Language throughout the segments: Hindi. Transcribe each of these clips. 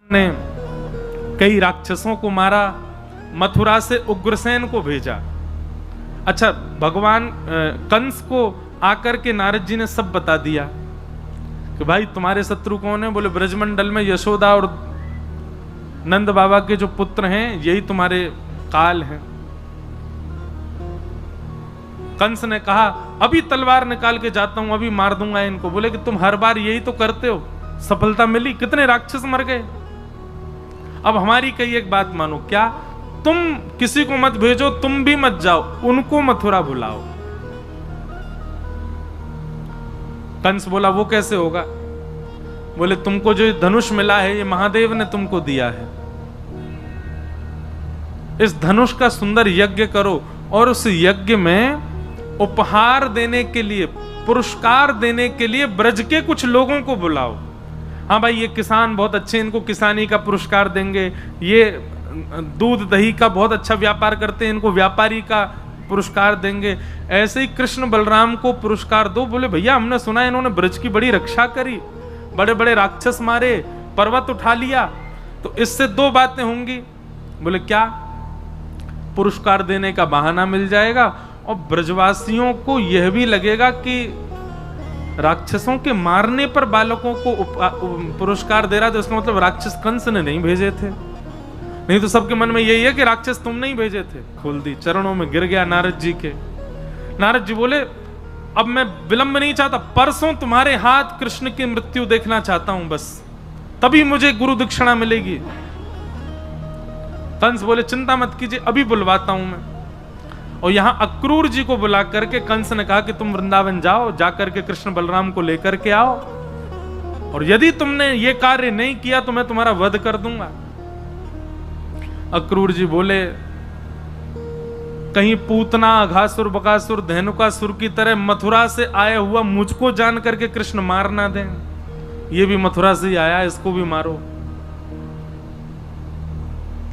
ने कई राक्षसों को मारा, मथुरा से उग्रसेन को भेजा। अच्छा, भगवान कंस को आकर के नारद जी ने सब बता दिया कि भाई तुम्हारे शत्रु कौन है। बोले ब्रजमंडल में यशोदा और नंद बाबा के जो पुत्र हैं यही तुम्हारे काल हैं। कंस ने कहा अभी तलवार निकाल के जाता हूं, अभी मार दूंगा इनको। बोले कि तुम हर बार यही तो करते हो, सफलता मिली, कितने राक्षस मर गए। अब हमारी कई एक बात मानो, क्या तुम किसी को मत भेजो, तुम भी मत जाओ, उनको मथुरा बुलाओ। कंस बोला वो कैसे होगा। बोले तुमको जो धनुष मिला है ये महादेव ने तुमको दिया है, इस धनुष का सुंदर यज्ञ करो और उस यज्ञ में उपहार देने के लिए, पुरस्कार देने के लिए ब्रज के कुछ लोगों को बुलाओ। हाँ भाई, ये किसान बहुत अच्छे, इनको किसानी का पुरस्कार देंगे। ये दूध दही का बहुत अच्छा व्यापार करते हैं, इनको व्यापारी का पुरस्कार देंगे। ऐसे ही कृष्ण बलराम को पुरस्कार दो। बोले भैया हमने सुना है इन्होंने ब्रज की बड़ी रक्षा करी, बड़े बड़े राक्षस मारे, पर्वत उठा लिया, तो इससे दो बातें होंगी। बोले क्या? पुरस्कार देने का बहाना मिल जाएगा और ब्रजवासियों को यह भी लगेगा कि राक्षसों के मारने पर बालकों को पुरस्कार दे रहा, तो इसका मतलब राक्षस कंस ने नहीं भेजे थे। नहीं तो सबके मन में यही है कि राक्षस तुम नहीं भेजे थे। खोल दी, चरणों में गिर गया नारद जी के। नारद जी बोले अब मैं विलंब नहीं चाहता, परसों तुम्हारे हाथ कृष्ण की मृत्यु देखना चाहता हूं, बस तभी मुझे गुरु दक्षिणा मिलेगी। कंस बोले चिंता मत कीजिए, अभी बुलवाता हूं मैं। और यहां अक्रूर जी को बुला करके कंस ने कहा कि तुम वृंदावन जाओ, जाकर के कृष्ण बलराम को लेकर के आओ, और यदि तुमने ये कार्य नहीं किया तो मैं तुम्हारा वध कर दूंगा। अक्रूर जी बोले कहीं पूतना, अघासुर, बकासुर, धेनुकासुर की तरह मथुरा से आया हुआ मुझको जान करके कृष्ण मार ना दें। ये भी मथुरा से ही आया, इसको भी मारो।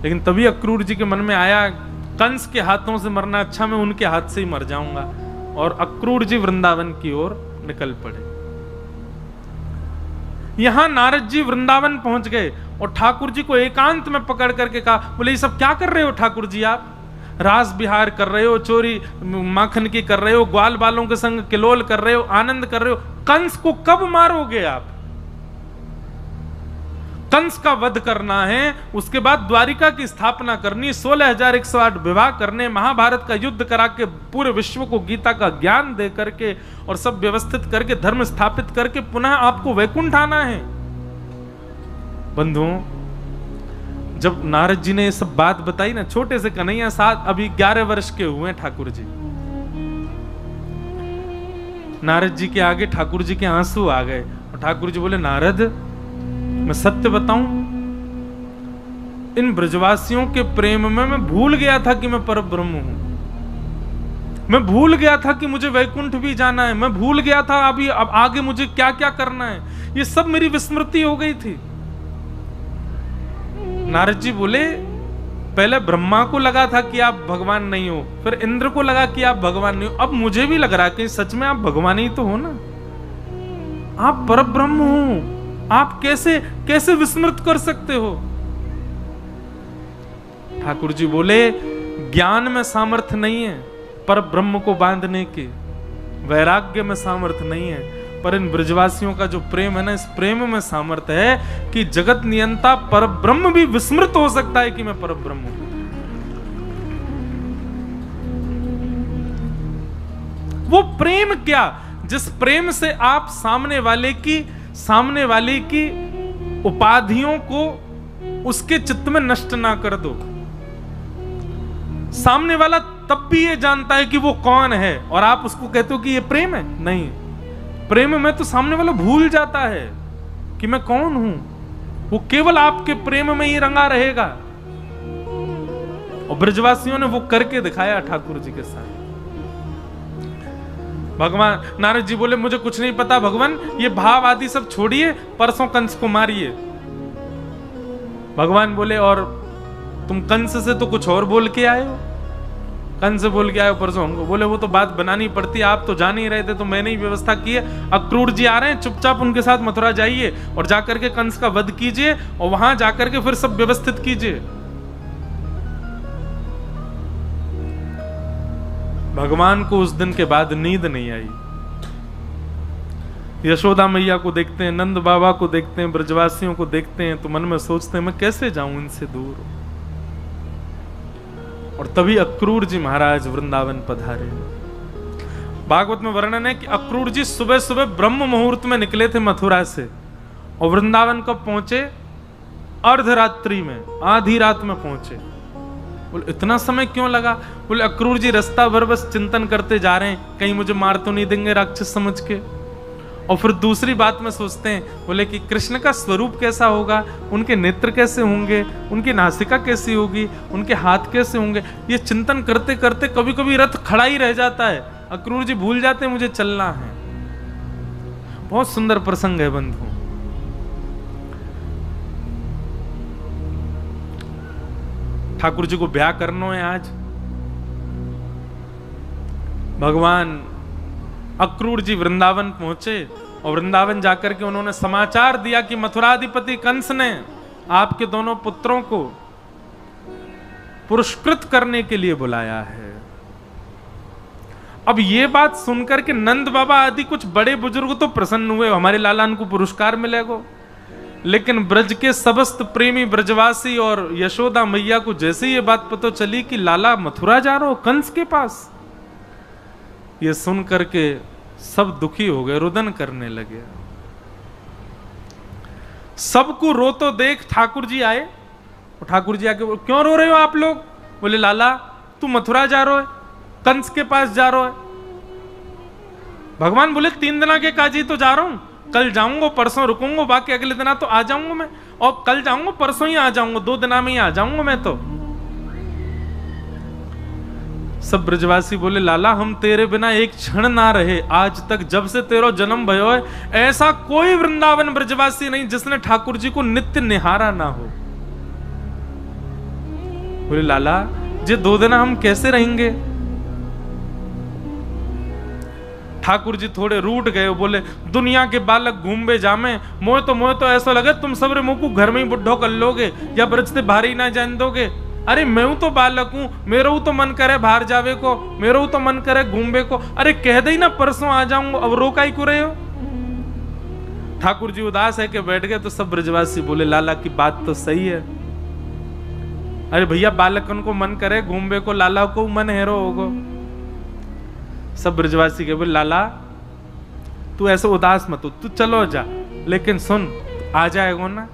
लेकिन तभी अक्रूर जी के मन में आया कंस के हाथों से मरना अच्छा, मैं उनके हाथ से ही मर जाऊंगा। और अक्रूर जी वृंदावन की ओर निकल पड़े। यहां नारद जी वृंदावन पहुंच गए और ठाकुर जी को एकांत में पकड़ करके कहा, बोले ये सब क्या कर रहे हो ठाकुर जी, आप रास बिहार कर रहे हो, चोरी माखन की कर रहे हो, ग्वाल बालों के संग किलोल कर रहे हो, आनंद कर रहे हो, कंस को कब मारोगे आप? कंस का वध करना है, उसके बाद द्वारिका की स्थापना करनी, 16,108 विवाह करने, महाभारत का युद्ध करा के पूरे विश्व को गीता का ज्ञान दे करके और सब व्यवस्थित करके धर्म स्थापित करके पुनः आपको वैकुंठ आना है। बंधुओं, जब नारद जी ने ये सब बात बताई ना, छोटे से कन्हैया साथ अभी 11 वर्ष के हुए ठाकुर जी, नारद जी के आगे ठाकुर जी के आंसू आ गए और ठाकुर जी बोले नारद मैं सत्य बताऊं, इन ब्रजवासियों के प्रेम में मैं भूल गया था कि मैं परब्रह्म हूं। मैं भूल गया था कि मुझे वैकुंठ भी जाना है। मैं भूल गया था अभी अब आगे मुझे क्या क्या करना है। ये सब मेरी विस्मृति हो गई थी। नारद जी बोले पहले ब्रह्मा को लगा था कि आप भगवान नहीं हो, फिर इंद्र को लगा कि आप भगवान नहीं हो, अब मुझे भी लग रहा है कि सच में आप भगवान ही तो हो ना, आप परब्रह्म हो। आप कैसे कैसे विस्मृत कर सकते हो? ठाकुर जी बोले ज्ञान में सामर्थ्य नहीं है पर ब्रह्म को बांधने के, वैराग्य में सामर्थ्य नहीं है, पर इन ब्रजवासियों का जो प्रेम है ना, इस प्रेम में सामर्थ्य है कि जगत नियंता पर ब्रह्म भी विस्मृत हो सकता है कि मैं पर ब्रह्म हूं। वो प्रेम क्या, जिस प्रेम से आप सामने वाले की उपाधियों को उसके चित्त में नष्ट ना कर दो। सामने वाला तब भी ये जानता है कि वो कौन है और आप उसको कहते हो कि ये प्रेम है। नहीं, प्रेम में तो सामने वाला भूल जाता है कि मैं कौन हूं। वो केवल आपके प्रेम में ही रंगा रहेगा। और ब्रजवासियों ने वो करके दिखाया ठाकुर जी के साथ। भगवान नारद जी बोले मुझे कुछ नहीं पता भगवान, ये भाव आदि सब छोड़िए, परसों कंस को मारिए। भगवान बोले और तुम कंस से तो कुछ और बोल के आए हो। कंस बोल के आए परसों हमको, बोले वो तो बात बनानी पड़ती है, आप तो जान ही रहे थे तो मैंने ही व्यवस्था की है। अक्रूर जी आ रहे हैं, चुपचाप उनके साथ मथुरा जाइए और जाकर के कंस का वध कीजिए और वहां जाकर के फिर सब व्यवस्थित कीजिए। भगवान को उस दिन के बाद नींद नहीं आई। यशोदा मैया को देखते हैं, नंद बाबा को देखते हैं, ब्रजवासियों को देखते हैं तो मन में सोचते हैं मैं कैसे जाऊं इनसे दूर। और तभी अक्रूर जी महाराज वृंदावन पधारे। भागवत में वर्णन है कि अक्रूर जी सुबह सुबह ब्रह्म मुहूर्त में निकले थे मथुरा से और वृंदावन कब पहुंचे? अर्धरात्रि में, आधी रात में पहुंचे। बोले इतना समय क्यों लगा? बोले अक्रूर जी रास्ता भर बस चिंतन करते जा रहे हैं, कहीं मुझे मार तो नहीं देंगे राक्षस समझ के। और फिर दूसरी बात में सोचते हैं, बोले कि कृष्ण का स्वरूप कैसा होगा, उनके नेत्र कैसे होंगे, उनकी नासिका कैसी होगी, उनके हाथ कैसे होंगे। ये चिंतन करते करते कभी कभी रथ खड़ा ही रह जाता है, अक्रूर जी भूल जाते हैं मुझे चलना है। बहुत सुंदर प्रसंग है बंधु। ठाकुर जी को ब्याह करना है आज। भगवान अक्रूर जी वृंदावन पहुंचे और वृंदावन जाकर के उन्होंने समाचार दिया कि मथुराधिपति कंस ने आपके दोनों पुत्रों को पुरस्कृत करने के लिए बुलाया है। अब ये बात सुनकर के नंद बाबा आदि कुछ बड़े बुजुर्ग तो प्रसन्न हुए, हमारे लालान को पुरस्कार मिलेगा। लेकिन ब्रज के समस्त प्रेमी ब्रजवासी और यशोदा मैया को जैसे ये बात पता चली कि लाला मथुरा जा रहे हो कंस के पास, ये सुन करके सब दुखी हो गए, रुदन करने लगे। सबको रो तो देख ठाकुर जी आए और ठाकुर जी आके क्यों रो रहे हो आप लोग? बोले लाला तू मथुरा जा रहे हो, कंस के पास जा रहे हो। भगवान बोले 3 दिन के काजी तो जा रहा हूं, कल जाऊंगा परसों रुकूंगा, बाकी अगले दिन तो आ जाऊंगा मैं, और कल जाऊंगा परसों ही आ जाऊंगा, 2 दिन में ही आ जाऊंगा मैं तो। सब ब्रजवासी बोले लाला हम तेरे बिना एक क्षण ना रहे, आज तक जब से तेरा जन्म भयो है ऐसा कोई वृंदावन ब्रजवासी नहीं जिसने ठाकुर जी को नित्य निहारा ना हो। बोले लाला जे 2 दिन हम कैसे रहेंगे? ठाकुर जी थोड़े रूठ गए, बोले दुनिया के बालक घूमबे जामे, मोह तो ऐसा लगे तुम सबरे मुंह को घर में ही बुढ़ो कर लोगे या ब्रज से बाहर ही ना जान दोगे। अरे मैं तो बालक हूं, मेरा तो मन करे बाहर जावे को, मेरा तो मन करे घूमबे को। अरे कह दे ना परसों आ जाऊंगा, अब रोका ही को रहे हो। ठाकुर जी उदास है कि बैठ गए तो सब ब्रजवासी बोले लाला की बात तो सही है। अरे भैया बालकन को मन करे घूमबे को, लाला को मन हेरो होगो। सब ब्रजवासी के बोले लाला तू ऐसे उदास मत हो, तू चलो जा, लेकिन सुन आ जाएगा ना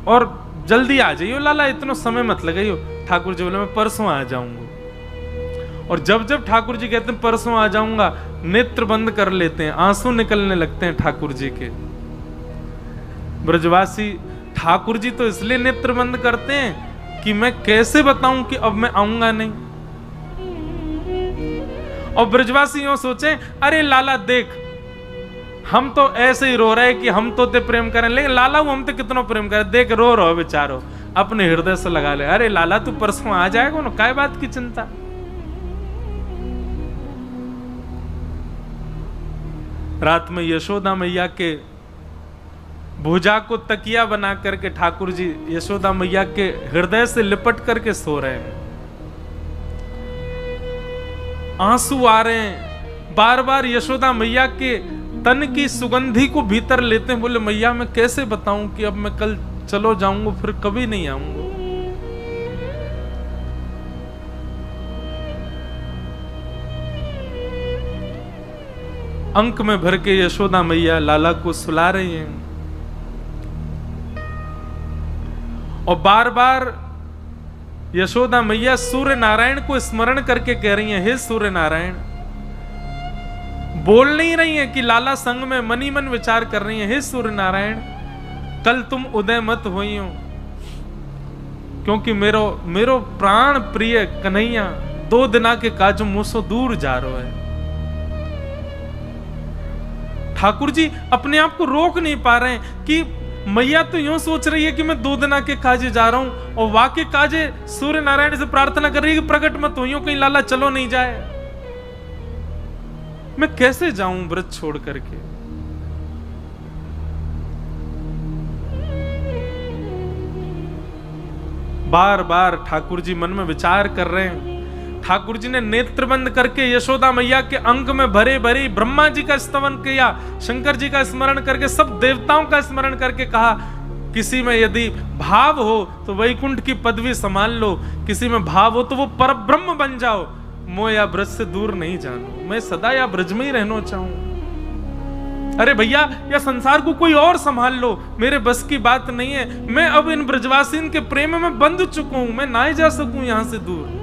और जल्दी आ जाइयो लाला, इतना समय मत लगाइयो। ठाकुर जी बोले मैं परसों आ जाऊंगा। और जब जब ठाकुर जी कहते हैं परसों आ जाऊंगा, नेत्र बंद कर लेते हैं, आंसू निकलने लगते हैं ठाकुर जी के। ब्रजवासी ठाकुर जी तो इसलिए नेत्र बंद करते हैं कि मैं कैसे बताऊं कि अब मैं आऊंगा नहीं। और ब्रजवासी यूं सोचे अरे लाला देख हम तो ऐसे ही रो रहे कि हम तो ते प्रेम करें, लेकिन लाला हम तो कितना प्रेम करें, देख रो रहो बेचारो, अपने हृदय से लगा ले। अरे लाला तू परसों आ जाएगा ना, काय बात की चिंता। रात में यशोदा मैया के भुजा को तकिया बना करके ठाकुर जी यशोदा मैया के हृदय से लिपट करके सो रहे हैं। आंसू आ रहे हैं, बार बार यशोदा मैया के तन की सुगंधी को भीतर लेते हैं। बोले मैया मैं कैसे बताऊं कि अब मैं कल चलो जाऊंगा फिर कभी नहीं आऊंगा। अंक में भर के यशोदा मैया लाला को सुला रही हैं और बार बार यशोदा मैया सूर्य नारायण को स्मरण करके कह रही हैं हे सूर्य नारायण। बोल नहीं रही है कि लाला संग में मनी मन विचार कर रही है हे सूर्य नारायण कल तुम उदय मत हुई हो, क्योंकि मेरो प्राण प्रिय कन्हैया 2 दिना के काजू मुझसे दूर जा रहा है। ठाकुर जी अपने आप को रोक नहीं पा रहे हैं कि मैया तो यूं सोच रही है कि मैं 2 दिन के काजे जा रहा हूं, और वाकई काजे सूर्य नारायण से प्रार्थना कर रही है कि प्रकट मत हो, यूं कहीं लाला चलो नहीं जाए। मैं कैसे जाऊं व्रत छोड़ करके? बार बार ठाकुर जी मन में विचार कर रहे हैं। ठाकुर जी ने नेत्र बंद करके यशोदा मैया के अंग में भरे भरे ब्रह्मा जी का स्तवन किया, शंकर जी का स्मरण करके, सब देवताओं का स्मरण करके कहा, किसी में यदि भाव हो तो वैकुंठ की पदवी संभाल लो, किसी में भाव हो तो वो परब्रह्म बन जाओ, मोह या ब्रज से दूर नहीं जानो, मैं सदा या ब्रज में ही रहना चाहूं। अरे भैया, या संसार को कोई और संभाल लो, मेरे बस की बात नहीं है, मैं अब इन ब्रजवासीन के प्रेम में बंध चुका हूं, मैं ना ही जा सकूं यहां से दूर।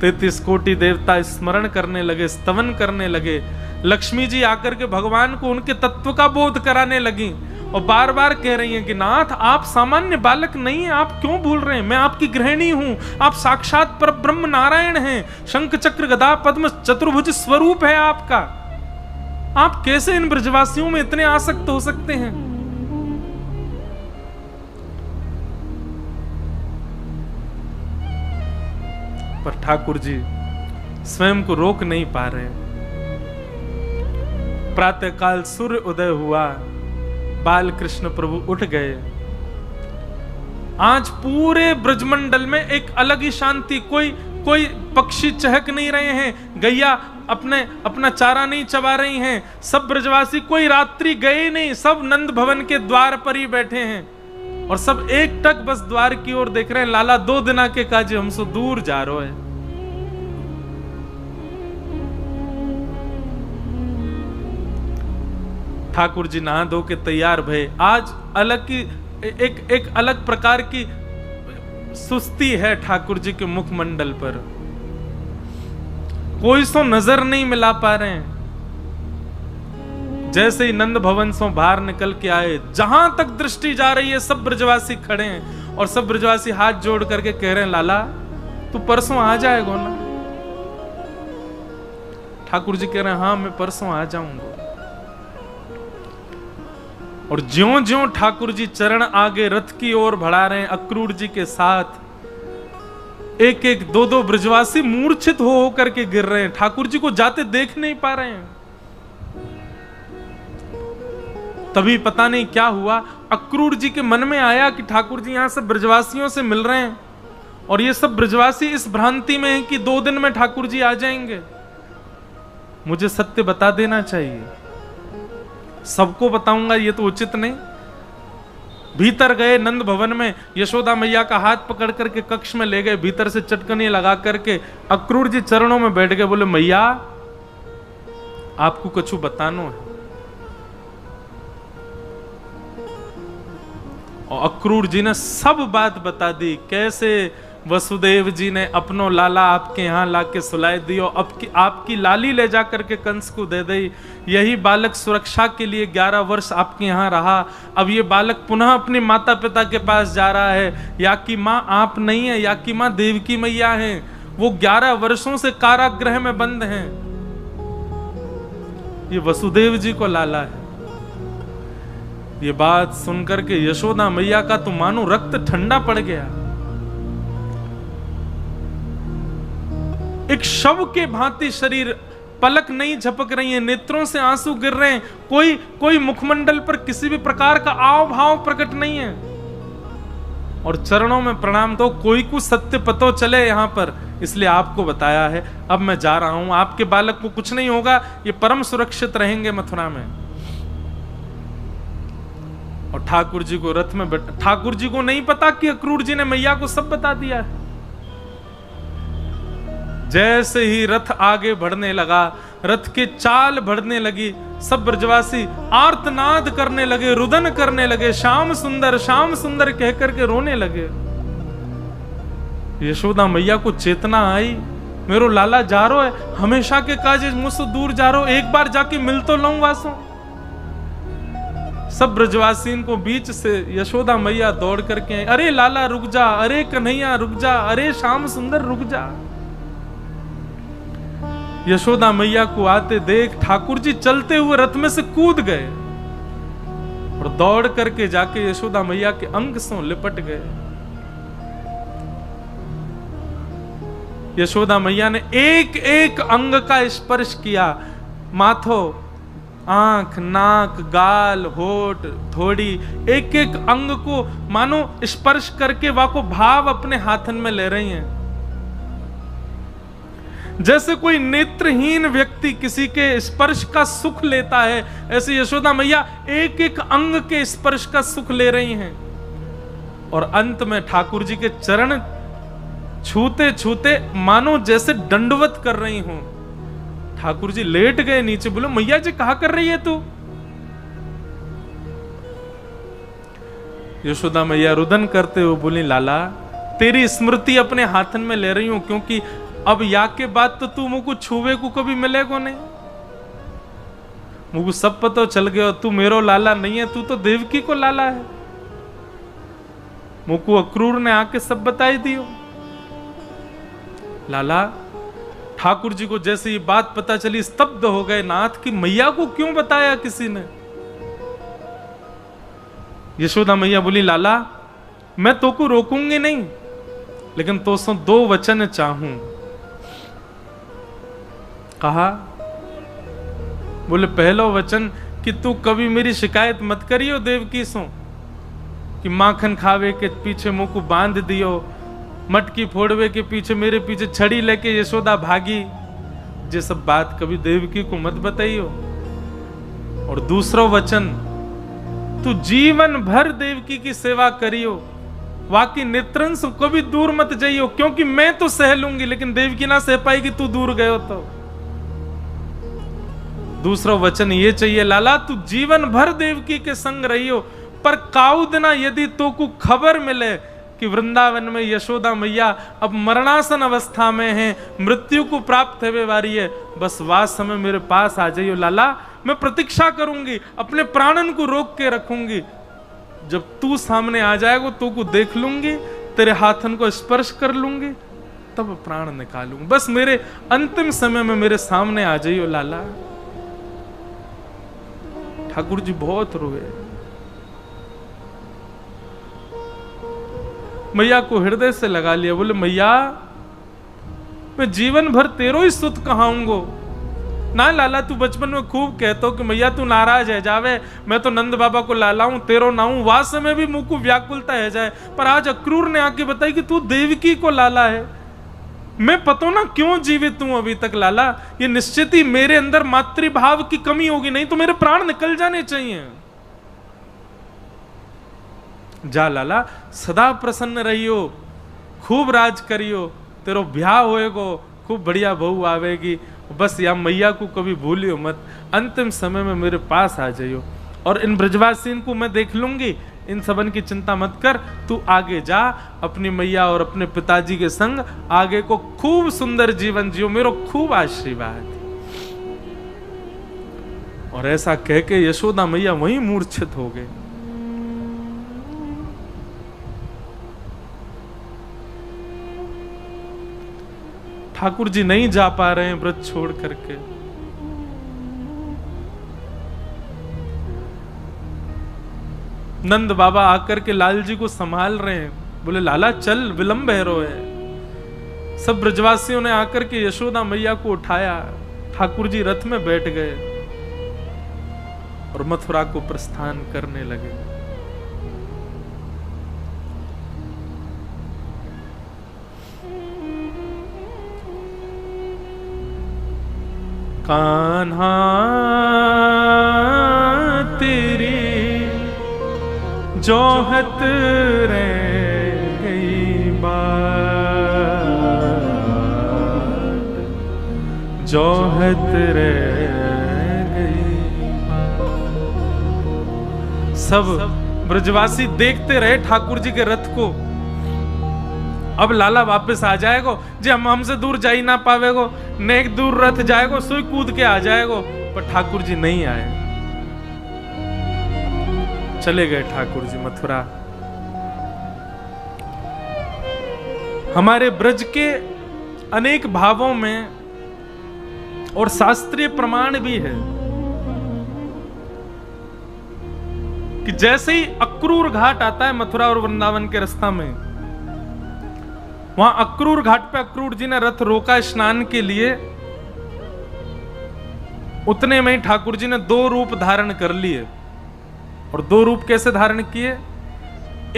33 कोटि देवता स्मरण करने लगे, स्तवन करने लगे। लक्ष्मी जी आकर के भगवान को उनके तत्व का बोध कराने लगी, और बार बार कह रही हैं कि नाथ, आप सामान्य बालक नहीं हैं, आप क्यों भूल रहे हैं, मैं आपकी गृहिणी हूं, आप साक्षात परब्रह्म नारायण हैं, शंख चक्र गदा पद्म चतुर्भुज स्वरूप है आपका, आप कैसे इन ब्रजवासियों में इतने आसक्त हो सकते हैं? पर ठाकुर जी स्वयं को रोक नहीं पा रहे। प्रातःकाल सूर्य उदय हुआ, बाल कृष्ण प्रभु उठ गए। आज पूरे ब्रजमंडल में एक अलग ही शांति, कोई पक्षी चहक नहीं रहे हैं, गैया अपना चारा नहीं चबा रही हैं, सब ब्रजवासी कोई रात्रि गए नहीं, सब नंद भवन के द्वार पर ही बैठे हैं, और सब एक टक बस द्वार की ओर देख रहे हैं, लाला 2 दिना के काजे हमसे दूर जा रहे हैं। ठाकुर जी नहा धो के तैयार भये। आज अलग की एक अलग प्रकार की सुस्ती है ठाकुर जी के मुखमंडल पर, कोई सो नजर नहीं मिला पा रहे हैं। जैसे ही नंद भवन से बाहर निकल के आए, जहां तक दृष्टि जा रही है सब ब्रजवासी खड़े हैं, और सब ब्रजवासी हाथ जोड़ करके कह रहे हैं, लाला तू परसों आ जाएगा ना? ठाकुर जी कह रहे हैं, हाँ मैं परसों आ जाऊंगा। और ज्यों ज्यों ठाकुर जी चरण आगे रथ की ओर बढ़ा रहे हैं अक्रूर जी के साथ, एक एक 2 ब्रजवासी मूर्छित हो करके गिर रहे हैं, ठाकुर जी को जाते देख नहीं पा रहे हैं। तभी पता नहीं क्या हुआ, अक्रूर जी के मन में आया कि ठाकुर जी यहां से ब्रजवासियों से मिल रहे हैं, और ये सब ब्रजवासी इस भ्रांति में हैं कि 2 दिन में ठाकुर जी आ जाएंगे, मुझे सत्य बता देना चाहिए, सबको बताऊंगा ये तो उचित नहीं। भीतर गए नंद भवन में, यशोदा मैया का हाथ पकड़ करके कक्ष में ले गए, भीतर से चटकनी लगा करके अक्रूर जी चरणों में बैठ गए, बोले मैया आपको कुछ बतानो है। और अक्रूर जी ने सब बात बता दी, कैसे वसुदेव जी ने अपनो लाला आपके यहाँ लाके सुलाए दी, और आपकी लाली ले जा करके कंस को दे दी। यही बालक सुरक्षा के लिए 11 वर्ष आपके यहाँ रहा, अब ये बालक पुनः अपने माता पिता के पास जा रहा है। या की माँ आप नहीं है, या की माँ देवकी मैया है, वो 11 वर्षों से कारागृह में बंद हैं, ये वसुदेव जी को लाला है। ये बात सुनकर के यशोदा मैया का तो मानो रक्त ठंडा पड़ गया, एक शव के भांति शरीर, पलक नहीं झपक रही है, नेत्रों से आंसू गिर रहे हैं, कोई मुखमंडल पर किसी भी प्रकार का आव भाव प्रकट नहीं है, और चरणों में प्रणाम। तो कोई को सत्य पतो चले यहां पर, इसलिए आपको बताया है। अब मैं जा रहा हूं, आपके बालक को कुछ नहीं होगा, ये परम सुरक्षित रहेंगे मथुरा में। और ठाकुर जी को रथ में ठाकुर जी को नहीं पता कि अक्रूर जी ने मैया को सब बता दिया है। जैसे ही रथ आगे बढ़ने लगा, रथ के चाल बढ़ने लगी, सब ब्रजवासी आर्तनाद करने लगे, रुदन करने लगे, श्याम सुंदर कह करके रोने लगे। यशोदा मैया को चेतना आई, मेरो लाला जा रो है, हमेशा के काजे मुझसे दूर जा रो, एक बार जाके मिल तो लऊं वासो। सब ब्रजवासीन को बीच से यशोदा मैया दौड़ करके आई, अरे लाला रुक जा, अरे कन्हैया रुक जा, अरे श्याम सुंदर रुक जा। यशोदा मैया को आते देख ठाकुर जी चलते हुए रथ में से कूद गए। और दौड़ करके जाके यशोदा मैया के अंग से लिपट गए। यशोदा मैया ने एक एक अंग का स्पर्श किया, माथो, आंख, नाक, गाल, होठ, थोड़ी, एक एक अंग को मानो स्पर्श करके वाको भाव अपने हाथन में ले रही हैं। जैसे कोई नेत्रहीन व्यक्ति किसी के स्पर्श का सुख लेता है, ऐसे यशोदा मैया एक एक अंग के स्पर्श का सुख ले रही हैं। और अंत में ठाकुर जी के चरण छूते छूते मानो जैसे दंडवत कर रही हूं। ठाकुर जी लेट गए नीचे, बोले मैया जी कहा कर रही है तू? यशोदा मैया रुदन करते हुए बोली, लाला तेरी स्मृति अपने हाथन में ले रही हूं, क्योंकि अब या के बाद तो तू मुझको छुवे को कभी मिलेगो नहीं। मुझको सब पता चल गया तू मेरो लाला नहीं है, तू तो देवकी को लाला है। मुझको अक्रूर ने आके सब बताई दियो। लाला ठाकुर जी को जैसे ये बात पता चली स्तब्ध हो गए, नाथ की मैया को क्यों बताया किसी ने? यशोदा मैया बोली, लाला मैं तो को रोकूंगी नहीं, लेकिन तो सो 2 वचन चाहूं। कहा, बोले पहलो वचन कि तू कभी मेरी शिकायत मत करियो देवकी सो, कि माखन खावे के पीछे मुंह को बांध दियो, मटकी फोड़वे के पीछे मेरे पीछे छड़ी लेके यशोदा भागी, ये सब बात कभी देवकी को मत बताइयो। और दूसरा वचन, तू जीवन भर देवकी की सेवा करियो, वाकई नेत्रन से कभी दूर मत जाइयो, क्योंकि मैं तो सह लूंगी लेकिन देवकी ना सह पाएगी तू दूर गयो तो। दूसरा वचन ये चाहिए, लाला तू जीवन भर देवकी के संग रहियो, पर काउदना यदि तो को खबर मिले कि वृंदावन में यशोदा मैया अब मरणासन अवस्था में हैं, मृत्यु को प्राप्त होने वाली है, बस वास समय मेरे पास आ जाइयो लाला, मैं प्रतीक्षा करूंगी, अपने प्राणन को रोक के रखूंगी। जब तू सामने आ जाएगा तू को देख लूंगी, तेरे हाथन को स्पर्श कर लूंगी, तब प्राण निकालूंगी। बस मेरे अंतिम समय में मेरे सामने आ जाइयो लाला। ठाकुर जी बहुत रोए। मैया को हृदय से लगा लिया, बोले मैया मैं जीवन भर तेरो ही सुत कहाऊंगो ना। लाला तू बचपन में खूब कहतो कि मैया तू नाराज है जावे, मैं तो नंद बाबा को लाला हूं, तेरो ना हूं, वास में भी मुंह को व्याकुलता है जाए, पर आज अक्रूर ने आके बताई कि तू देवकी को लाला है। मैं पता ना क्यों जीवित हूं अभी तक लाला, ये निश्चित ही मेरे अंदर मातृभाव की कमी होगी, नहीं तो मेरे प्राण निकल जाने चाहिए। जा लाला सदा प्रसन्न रहियो, खूब राज करियो, तेरो ब्याह होएगो, खूब बढ़िया बहू आवेगी, बस या मैया को कभी भूलियो मत, अंतिम समय में मेरे पास आ जाइयो, और इन ब्रजवासीन को मैं देख लूंगी, इन सबन की चिंता मत कर, तू आगे जा अपनी मैया और अपने पिताजी के संग आगे को खूब सुंदर जीवन जियो, मेरो खूब आशीर्वाद। और ऐसा कह के यशोदा मैया वहीं मूर्छित हो गए। ठाकुर जी नहीं जा पा रहे हैं व्रत छोड़ करके। नंद बाबा आकर के लाल जी को संभाल रहे हैं, बोले लाला चल विलंब है रो है। सब ब्रजवासियों ने आकर के यशोदा मैया को उठाया, ठाकुर जी रथ में बैठ गए और मथुरा को प्रस्थान करने लगे। कान्हा तेरी जोहत रह गई बात, जोहत रह गई बात। सब ब्रजवासी देखते रहे ठाकुर जी के रथ को। अब लाला वापस आ जाएगो, जे हम हमसे दूर जा ही ना पावेगो, नेक दूर रथ जाएगो, सोई कूद के आ जाएगो, पर ठाकुर जी नहीं आए। चले गए ठाकुर जी मथुरा। हमारे ब्रज के अनेक भावों में और शास्त्रीय प्रमाण भी है कि जैसे ही अक्रूर घाट आता है मथुरा और वृंदावन के रास्ता में, वहां अक्रूर घाट पे अक्रूर जी ने रथ रोका स्नान के लिए, उतने में ही ठाकुर जी ने 2 रूप धारण कर लिए। और 2 रूप कैसे धारण किए?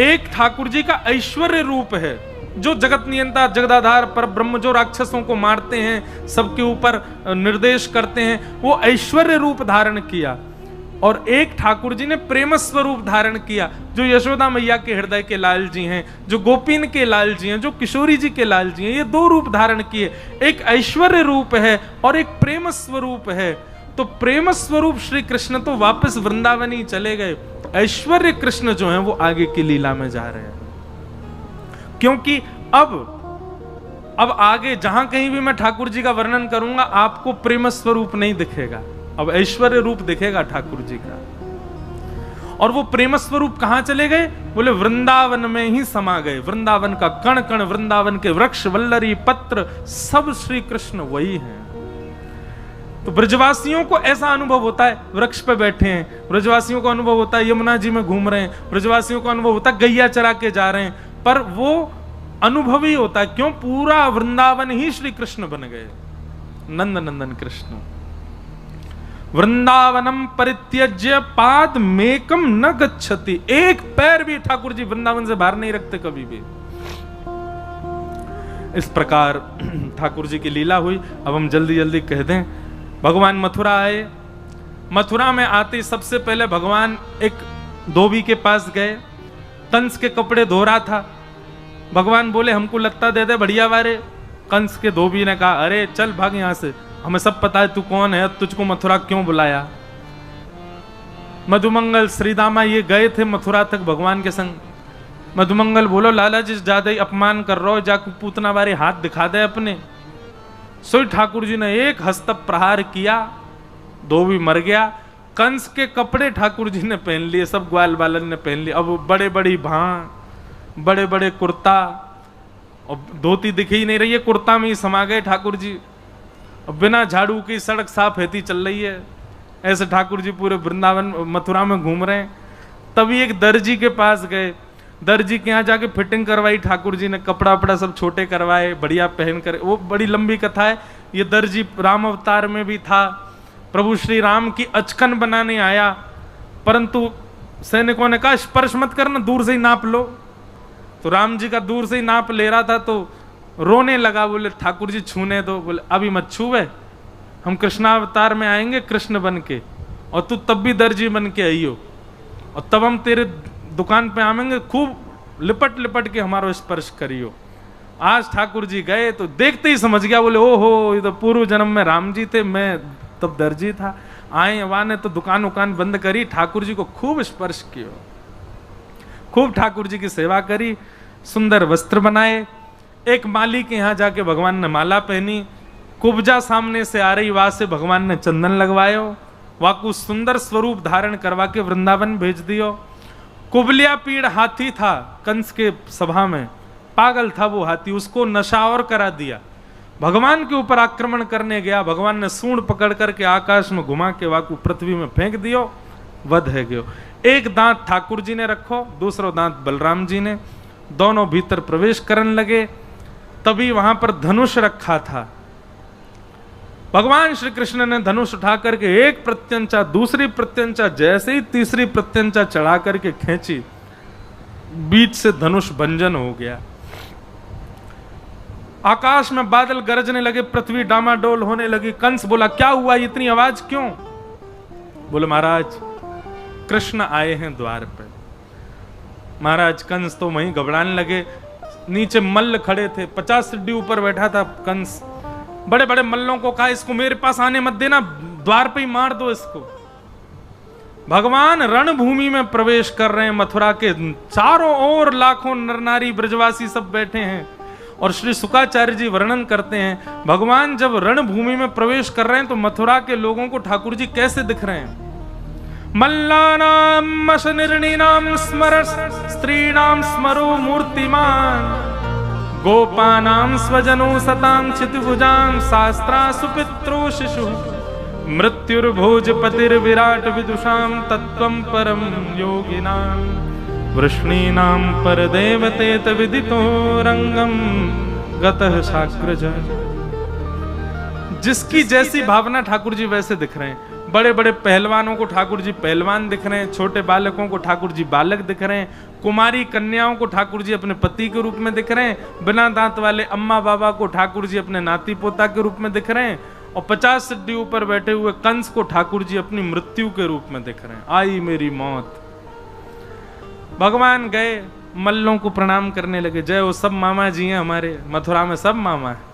एक ठाकुर जी का ऐश्वर्य रूप है, जो जगत नियंता जगदाधार पर ब्रह्म, जो राक्षसों को मारते हैं, सबके ऊपर निर्देश करते हैं, वो ऐश्वर्य रूप धारण किया। और एक ठाकुर जी ने प्रेम स्वरूप धारण किया, जो यशोदा मैया के हृदय के लाल जी हैं, जो गोपीन के लाल जी हैं, जो किशोरी जी के लाल जी हैं। ये 2 रूप धारण किए, एक ऐश्वर्य रूप है और एक प्रेम स्वरूप है। तो प्रेम स्वरूप श्री कृष्ण तो वापस वृंदावन ही चले गए, ऐश्वर्य कृष्ण जो हैं वो आगे की लीला में जा रहे हैं। क्योंकि अब आगे जहां कहीं भी मैं ठाकुर जी का वर्णन करूंगा, आपको प्रेम स्वरूप नहीं दिखेगा, अब ऐश्वर्य रूप दिखेगा ठाकुर जी का। और वो प्रेम स्वरूप कहां चले गए? बोले वृंदावन में ही समा गए। वृंदावन का कण कण, वृंदावन के वृक्ष, वल्लरी, पत्र, सब श्री कृष्ण वही हैं। तो ब्रजवासियों को ऐसा अनुभव होता है, वृक्ष पे बैठे हैं, ब्रजवासियों को अनुभव होता है यमुना जी में घूम रहे हैं, ब्रजवासियों को अनुभव होता है गैया चरा के जा रहे हैं, पर वो अनुभव ही होता है। क्यों? पूरा वृंदावन ही श्री कृष्ण बन गए, नंद नंदन कृष्ण। वृंदावनम परित्यज्य पाद मेकम न गच्छति, एक पैर भी ठाकुर जी वृंदावन से बाहर नहीं रखते कभी भी। इस प्रकार ठाकुर जी की लीला हुई। अब हम जल्दी जल्दी कह दें, भगवान मथुरा आए। मथुरा में आते सबसे पहले भगवान एक धोबी के पास गए, कंस के कपड़े धो रहा था। भगवान बोले हमको लत्ता दे दे बढ़िया वारे। कंस के धोबी ने कहा अरे चल भाग यहां से, हमें सब पता है तू कौन है, तुझको मथुरा क्यों बुलाया। मधुमंगल श्रीदामा ये गए थे मथुरा तक भगवान के संग। मधुमंगल बोलो लाला जी ज्यादा ही अपमान कर रहे हो, जाके पूतना बारे हाथ दिखा दे अपने। सोई ठाकुर जी ने एक हस्त प्रहार किया, धोबी मर गया। कंस के कपड़े ठाकुर जी ने पहन लिए, सब ग्वाल बालन ने पहन लिए। अब बड़े बड़ी भां, बड़े बड़े कुर्ता, और धोती दिख ही नहीं रही है, कुर्ता में ही समा गए ठाकुर जी। अब बिना झाड़ू की सड़क साफ रहती चल रही है, ऐसे ठाकुर जी पूरे वृंदावन मथुरा में घूम रहे हैं। तभी एक दर्जी के पास गए, दर्जी के यहाँ जाके फिटिंग करवाई ठाकुर जी ने, कपड़ा वपड़ा सब छोटे करवाए, बढ़िया पहन कर। वो बड़ी लंबी कथा है। ये दर्जी राम अवतार में भी था, प्रभु श्री राम की अचकन बनाने आया, परंतु सैनिकों ने कहा स्पर्श मत करना, दूर से ही नाप लो। तो राम जी का दूर से ही नाप ले रहा था, तो रोने लगा, बोले ठाकुर जी छूने दो। बोले अभी मत छूवे, हम कृष्णावतार में आएंगे कृष्ण बन के, और तू तब भी दर्जी बन के आई हो, और तब हम तेरे दुकान पे आएंगे, खूब लिपट लिपट के हमारा स्पर्श करियो। आज ठाकुर जी गए तो देखते ही समझ गया, बोले ओहो ये तो पूर्व जन्म में राम जी थे, मैं तब दर्जी था। आए वहां ने तो दुकान उकान बंद करी, ठाकुर जी को खूब स्पर्श किया, खूब ठाकुर जी की सेवा करी, सुंदर वस्त्र बनाए। एक माली के यहाँ जाके भगवान ने माला पहनी, कुब्जा सामने से आ रही, वहां से भगवान ने चंदन लगवायो, वाकु सुंदर स्वरूप धारण करवा के वृंदावन भेज दियो। कुबलिया पीड़ हाथी था कंस के सभा में, पागल था वो हाथी, उसको नशा और करा दिया। भगवान के ऊपर आक्रमण करने गया, भगवान ने सूंड पकड़ करके आकाश में घुमा के वाकु पृथ्वी में फेंक दियो, वध है गयो। एक दांत ठाकुर जी ने रखो, दूसरा दांत बलराम जी ने, दोनों भीतर प्रवेश करने लगे। तभी वहां पर धनुष रखा था, भगवान श्री कृष्ण ने धनुष उठा करके एक प्रत्यंचा, दूसरी प्रत्यंचा, जैसे ही तीसरी प्रत्यंचा चढ़ा करके खींची, बीच से धनुष भंजन हो गया। आकाश में बादल गरजने लगे, पृथ्वी डामाडोल होने लगी। कंस बोला क्या हुआ, इतनी आवाज क्यों? बोले महाराज कृष्ण आए हैं द्वार पे। महाराज कंस तो वहीं घबराने लगे, नीचे मल्ल खड़े थे, 50 सीढ़ी ऊपर बैठा था कंस। बड़े बड़े मल्लों को कहा इसको मेरे पास आने मत देना, द्वार पे ही मार दो इसको। भगवान रणभूमि में प्रवेश कर रहे हैं, मथुरा के चारों ओर लाखों नर नारी ब्रजवासी सब बैठे हैं। और श्री शुकाचार्य जी वर्णन करते हैं, भगवान जब रणभूमि में प्रवेश कर रहे हैं तो मथुरा के लोगों को ठाकुर जी कैसे दिख रहे हैं। मल्लानाम मशनिर्णीनाम स्मर स्त्रीणाम स्मरो मूर्तिमान, गोपानां स्वजनो सतां चितभुजां शास्त्रा सुपित्रो शिशु, मृत्युर्भोजपतिर्विराट विदुषां तत्त्वं परम योगिनां वृष्णीनां परदेवतेत विदितो रंगम गतः साग्रज। जिसकी जैसी भावना ठाकुर जी वैसे दिख रहे हैं। बड़े बड़े पहलवानों को ठाकुर जी पहलवान दिख रहे हैं, छोटे बालकों को ठाकुर जी बालक दिख रहे हैं, कुमारी कन्याओं को ठाकुर जी अपने पति के रूप में दिख रहे हैं, बिना दांत वाले अम्मा बाबा को ठाकुर जी अपने नाती पोता के रूप में दिख रहे हैं, और 50 सिद्धि ऊपर बैठे हुए कंस को ठाकुर जी अपनी मृत्यु के रूप में दिख रहे हैं। आई मेरी मौत। भगवान गए, मल्लों को प्रणाम करने लगे। जय वो सब मामा जी हैं हमारे, मथुरा में सब मामा है।